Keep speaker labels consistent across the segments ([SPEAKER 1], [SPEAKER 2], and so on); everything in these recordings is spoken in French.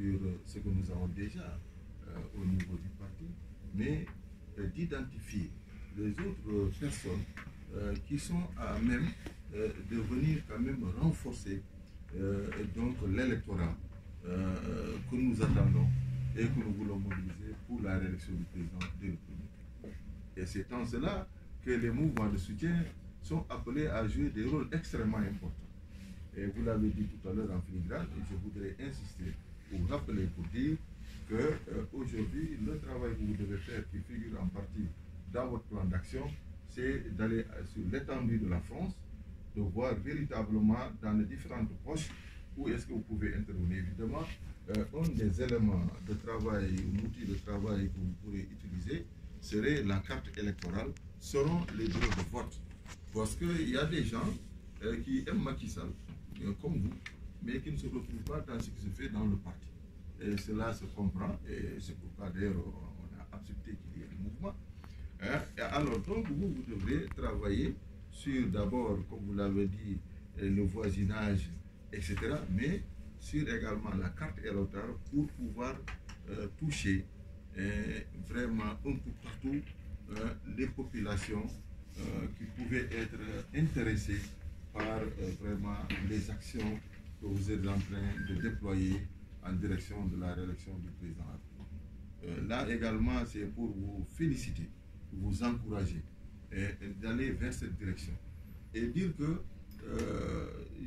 [SPEAKER 1] sur ce que nous avons déjà au niveau du parti, mais d'identifier les autres personnes qui sont à même de venir quand même renforcer donc l'électorat que nous attendons et que nous voulons mobiliser pour la réélection du président dès le premier tour. Et c'est en cela que les mouvements de soutien sont appelés à jouer des rôles extrêmement importants. Et vous l'avez dit tout à l'heure en filigrane, et je voudrais insister pour vous rappeler, pour dire qu'aujourd'hui, le travail que vous devez faire, qui figure en partie dans votre plan d'action, c'est d'aller sur l'étendue de la France, de voir véritablement dans les différentes poches où est-ce que vous pouvez intervenir. Évidemment, un des éléments de travail, un outil de travail que vous pourrez utiliser serait la carte électorale, seront les bureaux de vote. Parce qu'il y a des gens qui aiment Macky Sall, comme vous, mais qui ne se retrouvent pas dans ce qui se fait dans le parti. Et cela se comprend, et c'est pourquoi d'ailleurs on a accepté qu'il y ait le mouvement. Et alors donc vous devrez travailler sur d'abord, comme vous l'avez dit, le voisinage, etc., mais sur également la carte électorale pour pouvoir toucher vraiment un peu partout les populations qui pouvaient être intéressées par vraiment les actions que vous êtes en train de déployer en direction de la réélection du président. Là également, c'est pour vous féliciter, vous encourager d'aller vers cette direction et dire que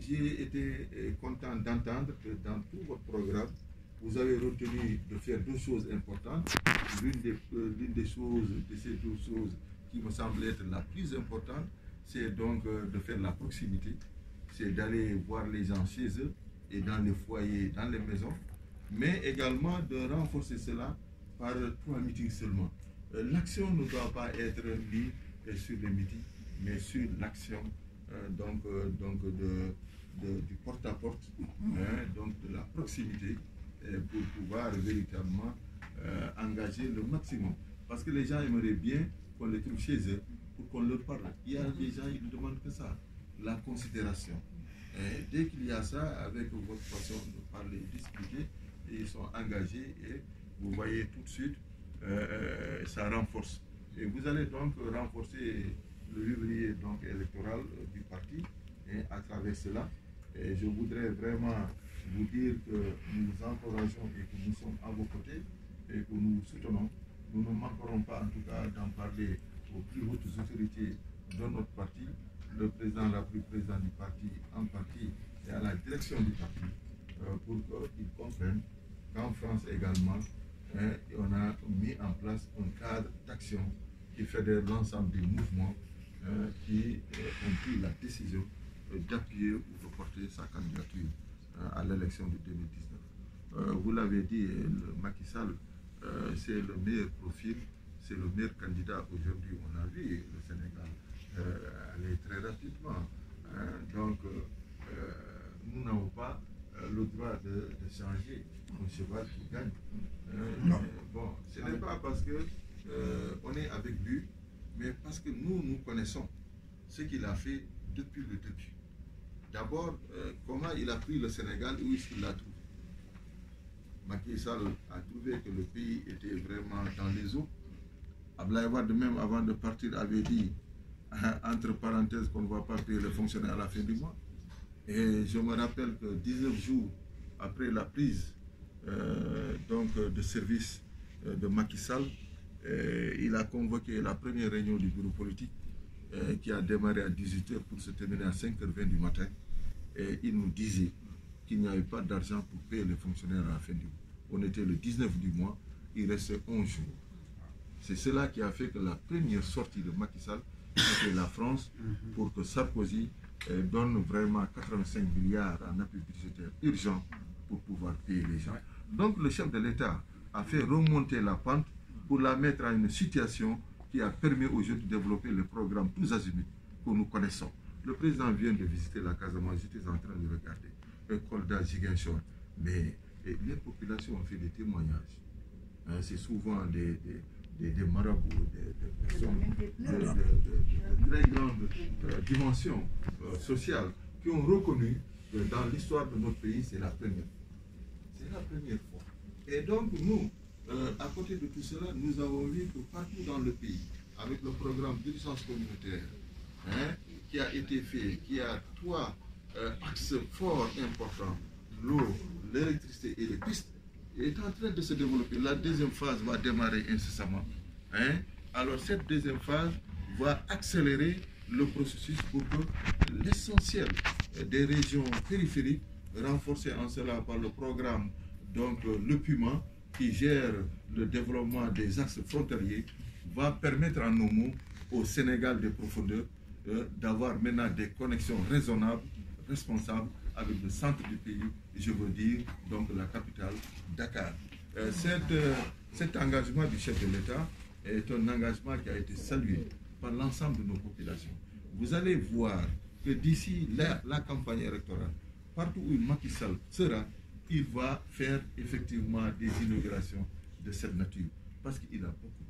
[SPEAKER 1] j'ai été content d'entendre que dans tout votre programme, vous avez retenu de faire deux choses importantes. L'une des choses, de ces deux choses qui me semble être la plus importante, c'est donc de faire la proximité, c'est d'aller voir les gens chez eux et dans les foyers, dans les maisons, mais également de renforcer cela par 3 meetings seulement. L'action ne doit pas être mise sur les meetings, mais sur l'action du porte-à-porte, donc de la proximité, pour pouvoir véritablement engager le maximum. Parce que les gens aimeraient bien qu'on les trouve chez eux pour qu'on leur parle. Il y a des gens qui ne demandent que ça, la considération. Et dès qu'il y a ça, avec votre façon de parler, d'expliquer, ils sont engagés et vous voyez tout de suite, ça renforce. Et vous allez donc renforcer le levier donc électoral du parti et à travers cela. Et je voudrais vraiment vous dire que nous vous encourageons et que nous sommes à vos côtés et que nous vous soutenons. Nous ne manquerons pas en tout cas d'en parler aux plus hautes autorités de notre parti, le président, la plus présidente du parti en partie et à la direction du parti pour qu'ils comprennent qu'en France également, on a mis en place un cadre d'action qui fédère l'ensemble des mouvements qui ont pris la décision d'appuyer ou de porter sa candidature à l'élection de 2019. Vous l'avez dit, le Macky Sall, c'est le meilleur profil, c'est le meilleur candidat aujourd'hui. On a vu le Sénégal aller très rapidement. Donc, nous n'avons pas le droit de changer un cheval qui gagne.
[SPEAKER 2] Non.
[SPEAKER 1] Bon, ce n'est pas parce que on est avec lui, mais parce que nous connaissons ce qu'il a fait depuis le début. D'abord, comment il a pris le Sénégal, où est-ce qu'il l'a trouvé? Macky Sall a trouvé que le pays était vraiment dans les eaux. Abdoulaye Wade, même avant de partir, avait dit, entre parenthèses, qu'on ne va pas payer les fonctionnaires à la fin du mois. Et je me rappelle que 19 jours après la prise de service de Macky Sall, il a convoqué la première réunion du bureau politique qui a démarré à 18h pour se terminer à 5h20 du matin. Et il nous disait qu'il n'y avait pas d'argent pour payer les fonctionnaires à la fin du mois. On était le 19 du mois, il restait 11 jours. C'est cela qui a fait que la première sortie de Macky Sall, c'était la France, pour que Sarkozy donne vraiment 85 milliards en appui budgétaire urgent pour pouvoir payer les gens. Donc le chef de l'État a fait remonter la pente pour la mettre à une situation qui a permis aujourd'hui de développer le programme tous azimuts que nous connaissons. Le président vient de visiter la Casamance, j'étais en train de regarder, Kolda, Ziguinchor, mais les populations ont fait des témoignages. C'est souvent des marabouts, des personnes de très grande dimension sociale qui ont reconnu que dans l'histoire de notre pays, c'est la première fois. C'est la première fois Et donc, nous, à côté de tout cela, nous avons vu que partout dans le pays, avec le programme d'urgence communautaire, qui a été fait, qui a trois axes forts importants, l'eau, l'électricité et les pistes, est en train de se développer. La deuxième phase va démarrer incessamment. Alors cette deuxième phase va accélérer le processus pour que l'essentiel des régions périphériques, renforcées en cela par le programme, donc le PUMA, qui gère le développement des axes frontaliers, va permettre en nos mots au Sénégal des profondeurs d'avoir maintenant des connexions raisonnables, responsables avec le centre du pays, je veux dire donc la capitale, Dakar. Cet engagement du chef de l'État est un engagement qui a été salué par l'ensemble de nos populations. Vous allez voir que d'ici la campagne électorale, partout où Macky Sall sera, il va faire effectivement des inaugurations de cette nature, parce qu'il a beaucoup de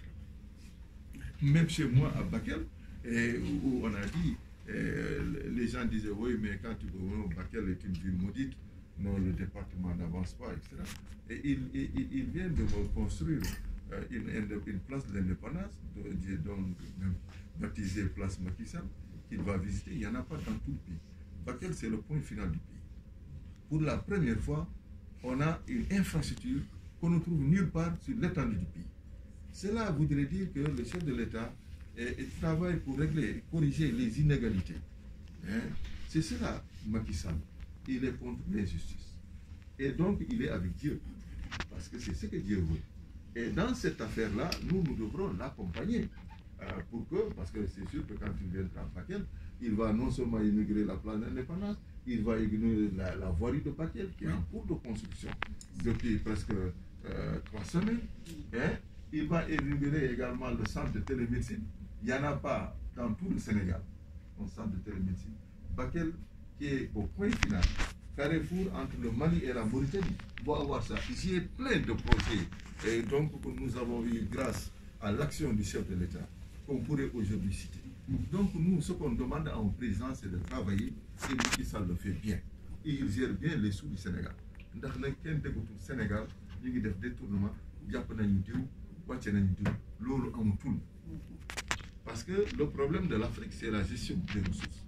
[SPEAKER 1] travail. Même chez moi à Bakel, où on a dit, les gens disaient oui, mais quand tu vois, Bakel est une ville maudite, non, le département n'avance pas, etc. Et il vient de me construire une place de l'indépendance, donc même baptisée place Macky Sall, qu'il va visiter. Il n'y en a pas dans tout le pays. Bakel, c'est le point final du pays. Pour la première fois, on a une infrastructure qu'on ne trouve nulle part sur l'étendue du pays. Cela voudrait dire que le chef de l'État travaille pour régler, corriger les inégalités. C'est cela, Macky Sall. Il est contre l'injustice. Et donc, il est avec Dieu. Parce que c'est ce que Dieu veut. Et dans cette affaire-là, nous devrons l'accompagner. Parce que c'est sûr que quand il viendra à Bakel, il va non seulement inaugurer la place d'indépendance, il va inaugurer la voirie de Bakel qui est en cours de construction depuis presque 3 semaines. Il va inaugurer également le centre de télémédecine. Il n'y en a pas dans tout le Sénégal, un centre de télémédecine. Bakel, qui est au point final, carrefour entre le Mali et la Mauritanie, va avoir ça. Ici, il y a plein de projets. Et donc, nous avons eu, grâce à l'action du chef de l'État, qu'on pourrait aujourd'hui citer. Donc, nous, ce qu'on demande à un président, c'est de travailler, et lui, ça le fait bien. Et il gère bien les sous du Sénégal. Dans le Sénégal, il y a des détournements, parce que le problème de l'Afrique, c'est la gestion des ressources.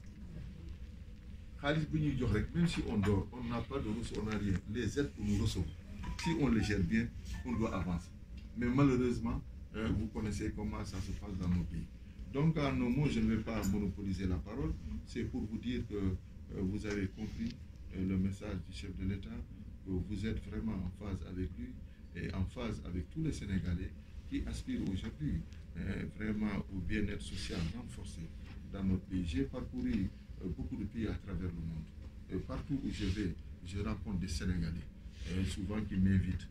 [SPEAKER 1] Même si on dort, on n'a pas de ressources, on n'a rien. Les aides pour nous recevoir. Si on les gère bien, on doit avancer. Mais malheureusement, vous connaissez comment ça se passe dans nos pays. Donc, en nos mots, je ne vais pas monopoliser la parole. C'est pour vous dire que vous avez compris le message du chef de l'État, que vous êtes vraiment en phase avec lui et en phase avec tous les Sénégalais qui aspirent aujourd'hui vraiment au bien-être social renforcé dans notre pays. J'ai parcouru beaucoup de pays à travers le monde. Et partout où je vais, je rencontre des Sénégalais, souvent qui m'invitent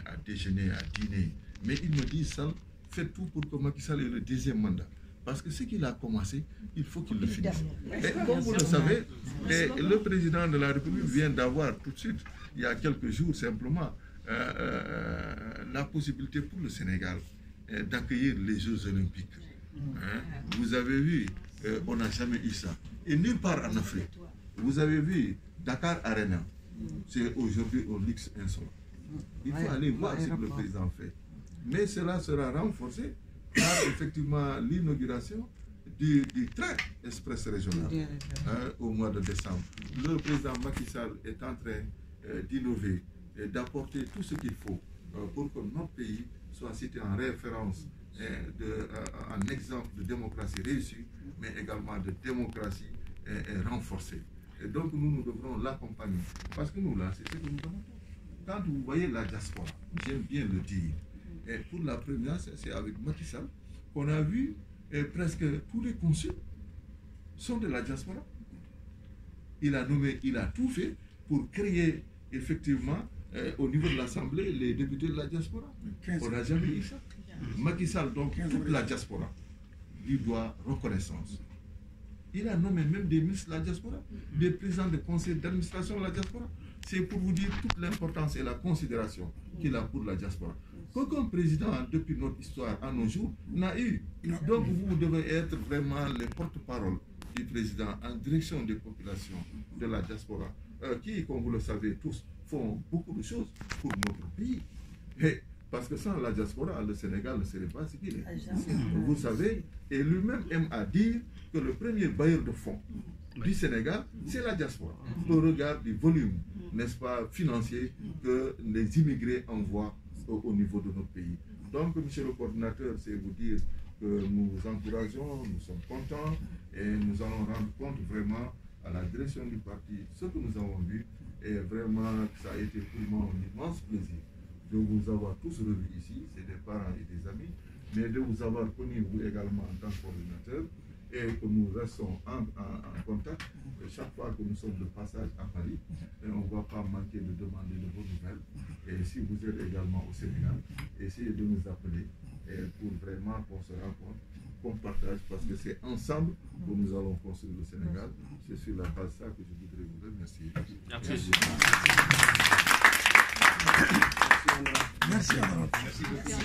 [SPEAKER 1] à déjeuner, à dîner. Mais ils me disent, ça, faites tout pour que Macky Sall ait le deuxième mandat. Parce que ce qu'il a commencé, il faut qu'il le finisse. Et comme vous le savez, le président de la République vient d'avoir tout de suite, il y a quelques jours simplement, la possibilité pour le Sénégal d'accueillir les Jeux Olympiques. Vous avez vu, on n'a jamais eu ça. Et nulle part en Afrique. Vous avez vu Dakar Arena. C'est aujourd'hui au luxe insolent. Il faut aller voir ce que le président fait. Mais cela sera renforcé par effectivement l'inauguration du train express régional au mois de décembre. Le président Macky Sall est en train d'innover et d'apporter tout ce qu'il faut pour que notre pays soit cité en référence, en exemple de démocratie réussie, mais également de démocratie renforcée. Et donc nous devrons l'accompagner. Parce que nous, là, c'est ce que nous demandons. Quand vous voyez la diaspora, j'aime bien le dire, et pour la première, c'est avec Macky Sall qu'on a vu presque tous les consuls sont de la diaspora. Il a nommé, il a tout fait pour créer effectivement au niveau de l'Assemblée les députés de la diaspora. On n'a jamais eu ça. Macky Sall, donc toute la diaspora, lui doit reconnaissance. Il a nommé même des ministres de la diaspora, des présidents de conseil d'administration de la diaspora. C'est pour vous dire toute l'importance et la considération qu'il a pour la diaspora. Qu'aucun président, depuis notre histoire à nos jours, n'a eu. Donc vous devez être vraiment les porte-parole du président en direction des populations de la diaspora, qui, comme vous le savez tous, font beaucoup de choses pour notre pays. Et parce que sans la diaspora, le Sénégal ne serait pas ce qu'il est. Vous savez, et lui-même aime à dire que le premier bailleur de fonds du Sénégal, c'est la diaspora. Au regard du volume, n'est-ce pas, financier que les immigrés envoient au niveau de notre pays. Donc, monsieur le coordinateur, c'est vous dire que nous vous encourageons, nous sommes contents et nous allons rendre compte vraiment à la direction du parti ce que nous avons vu. Et vraiment, ça a été pour moi un immense plaisir de vous avoir tous revus ici, c'est des parents et des amis, mais de vous avoir connu vous également en tant que coordinateur et que nous restons en contact chaque fois que nous sommes de passage à Paris. Et on ne va pas manquer de demander de vos nouvelles. Et si vous êtes également au Sénégal, essayez de nous appeler pour vraiment qu'on se rencontre, qu'on partage, parce que c'est ensemble que nous allons construire le Sénégal. C'est sur la base de ça que je voudrais vous remercier.
[SPEAKER 2] Merci. Merci.